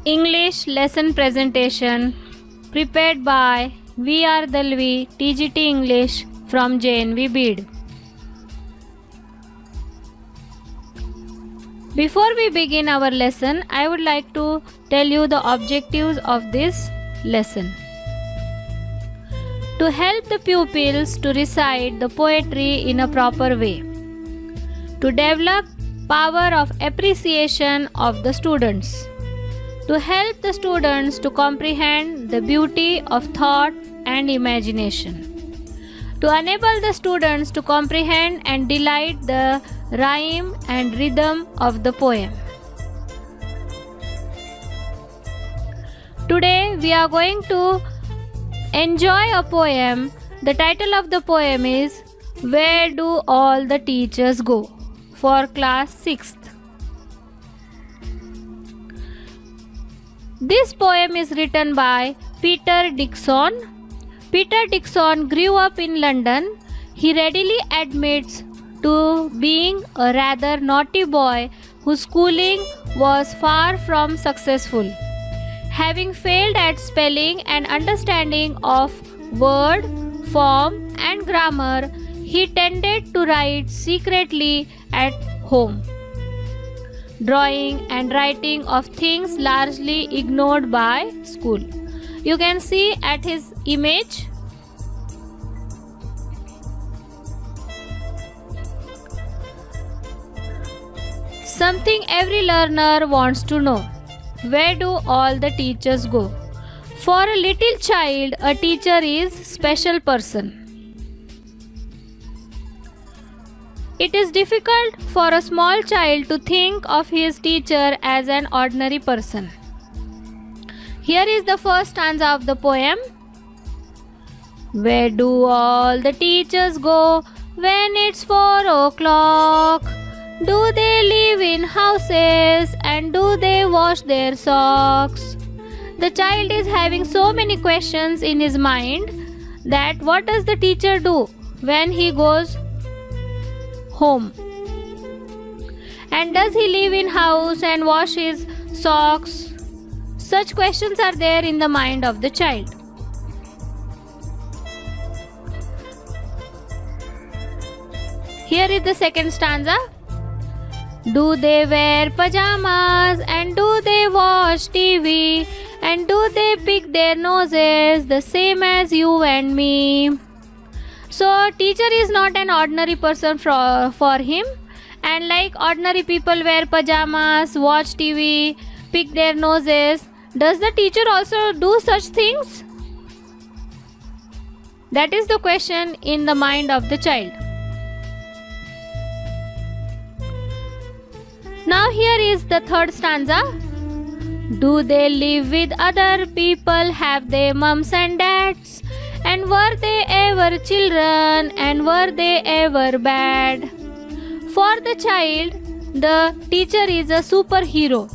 English lesson presentation prepared by V.R. Dalvi, TGT English from JNV Bid. Before we begin our lesson, I would like to tell you the objectives of this lesson. To help the pupils to recite the poetry in a proper way. To develop power of appreciation of the students. To help the students to comprehend the beauty of thought and imagination. To enable the students to comprehend and delight the rhyme and rhythm of the poem. Today we are going to enjoy a poem. The title of the poem is Where Do All the Teachers Go? For class 6th. This poem is written by Peter Dickson. Peter Dickson grew up in London. He readily admits to being a rather naughty boy whose schooling was far from successful. Having failed at spelling and understanding of word, form and grammar, he tended to write secretly at home, drawing and writing of things largely ignored by school. You can see at his image. Something every learner wants to know. Where do all the teachers go? For a little child, a teacher is special person. It is difficult for a small child to think of his teacher as an ordinary person. Here is the first stanza of the poem. Where do all the teachers go when it's 4 o'clock? Do they live in houses and do they wash their socks? The child is having so many questions in his mind that what does the teacher do when he goes home? And does he live in house and wash his socks? Such questions are there in the mind of the child. Here is the second stanza. Do they wear pajamas and do they watch TV and do they pick their noses the same as you and me? So teacher is not an ordinary person for him, and like ordinary people wear pajamas, watch TV, pick their noses, does the teacher also do such things? That is the question in the mind of the child. Now here is the third stanza. Do they live with other people? Have they mums and dads? And were they ever children? And were they ever bad? For the child, the teacher is a superhero.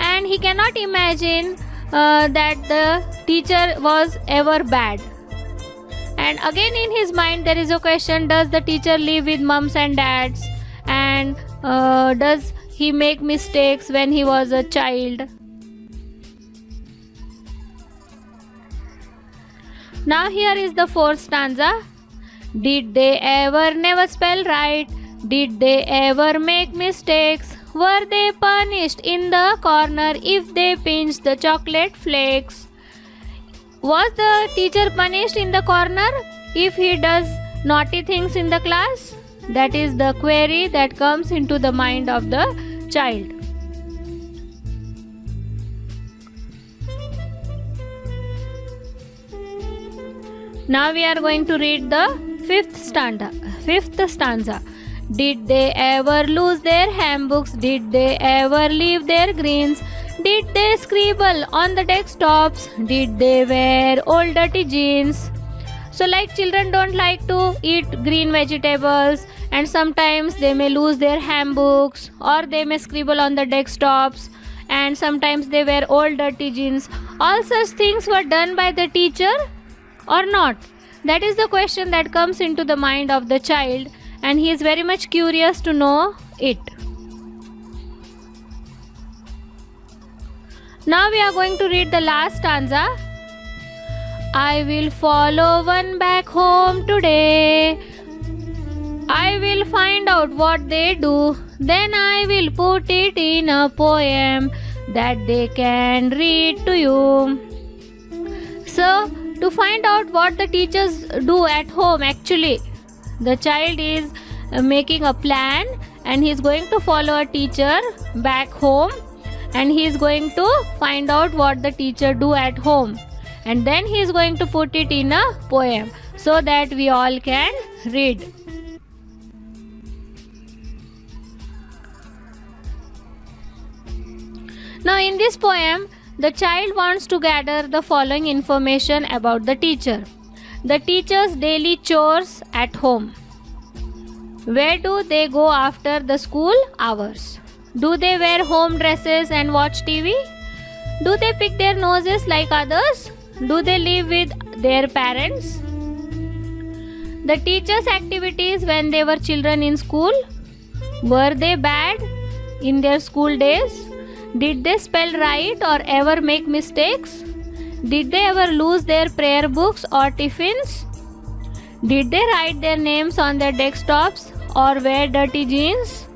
And he cannot imagine that the teacher was ever bad. And again in his mind there is a question, does the teacher live with mums and dads? And does he make mistakes when he was a child? Now here is the fourth stanza. Did they ever never spell right? Did they ever make mistakes? Were they punished in the corner if they pinched the chocolate flakes? Was the teacher punished in the corner if he does naughty things in the class? That is the query that comes into the mind of the child. Now we are going to read the fifth stanza. Did they ever lose their handbooks? Did they ever leave their greens? Did they scribble on the desktops? Did they wear old dirty jeans? So like children don't like to eat green vegetables, and sometimes they may lose their handbooks or they may scribble on the desktops, and sometimes they wear old dirty jeans. All such things were done by the teacher or not? That is the question that comes into the mind of the child, and he is very much curious to know it. Now we are going to read the last stanza. I will follow one back home today. I will find out what they do. Then I will put it in a poem that they can read to you. So, to find out what the teachers do at home, actually, the child is making a plan and he is going to follow a teacher back home and he is going to find out what the teacher do at home, and then he is going to put it in a poem so that we all can read. Now in this poem, the child wants to gather the following information about the teacher. The teacher's daily chores at home. Where do they go after the school hours? Do they wear home dresses and watch TV? Do they pick their noses like others? Do they live with their parents? The teacher's activities when they were children in school. Were they bad in their school days? Did they spell right or ever make mistakes? Did they ever lose their prayer books or tiffins? Did they write their names on their desktops or wear dirty jeans?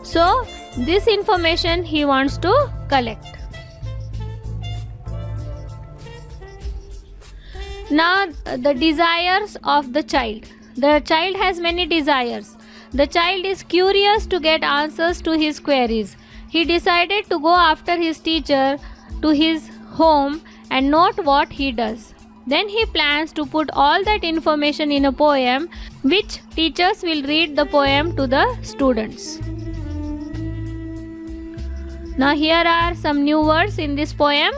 So, this information he wants to collect. Now, the desires of the child. The child has many desires. The child is curious to get answers to his queries. He decided to go after his teacher to his home and note what he does. Then he plans to put all that information in a poem, which teachers will read the poem to the students. Now here are some new words in this poem.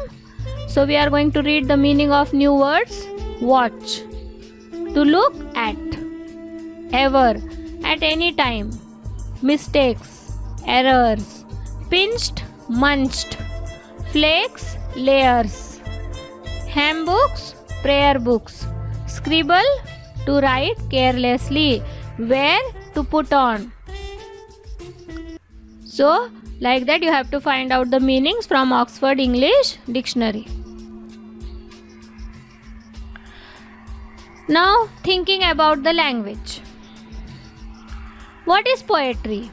So we are going to read the meaning of new words. Watch, to look at, ever, at any time, mistakes, errors, pinched, munched, flakes, layers, hymn books, prayer books, scribble, to write carelessly, wear, to put on. So, like that you have to find out the meanings from Oxford English Dictionary. Now, thinking about the language. What is poetry?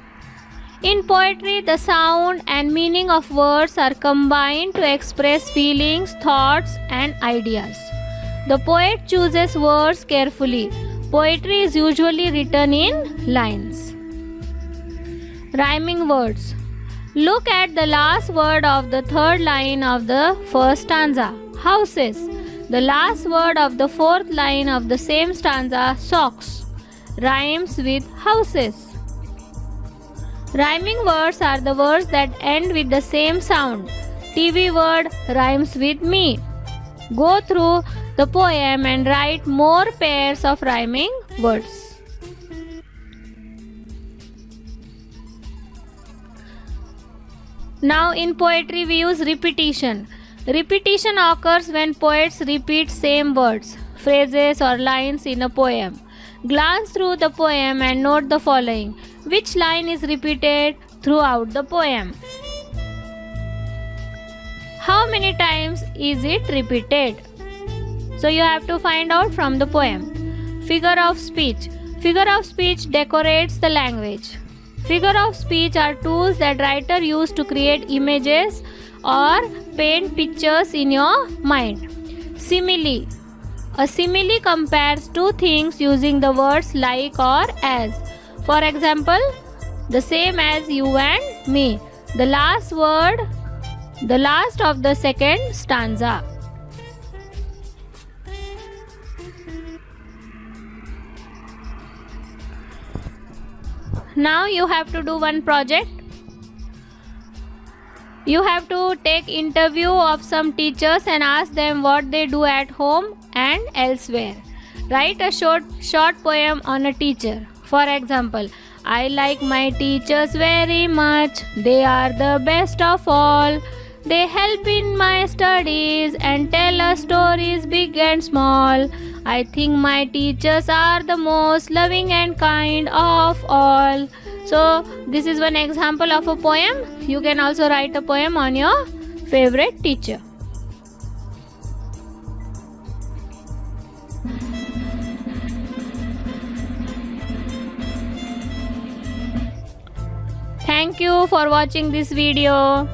In poetry, the sound and meaning of words are combined to express feelings, thoughts, and ideas. The poet chooses words carefully. Poetry is usually written in lines. Rhyming words. Look at the last word of the third line of the first stanza, houses. The last word of the fourth line of the same stanza, socks, rhymes with houses. Rhyming words are the words that end with the same sound. TV word rhymes with me. Go through the poem and write more pairs of rhyming words. Now in poetry we use repetition. Repetition occurs when poets repeat same words, phrases or lines in a poem. Glance through the poem and note the following. Which line is repeated throughout the poem? How many times is it repeated? So you have to find out from the poem. Figure of speech. Figure of speech decorates the language. Figure of speech are tools that writer use to create images or paint pictures in your mind. Simile. A simile compares two things using the words like or as. For example, the same as you and me. The last word, the last of the second stanza. Now you have to do one project. You have to take interview of some teachers and ask them what they do at home and elsewhere. Write a short poem on a teacher. For example, I like my teachers very much. They are the best of all. They help in my studies and tell us stories big and small. I think my teachers are the most loving and kind of all. So, this is one example of a poem. You can also write a poem on your favorite teacher. Thank you for watching this video.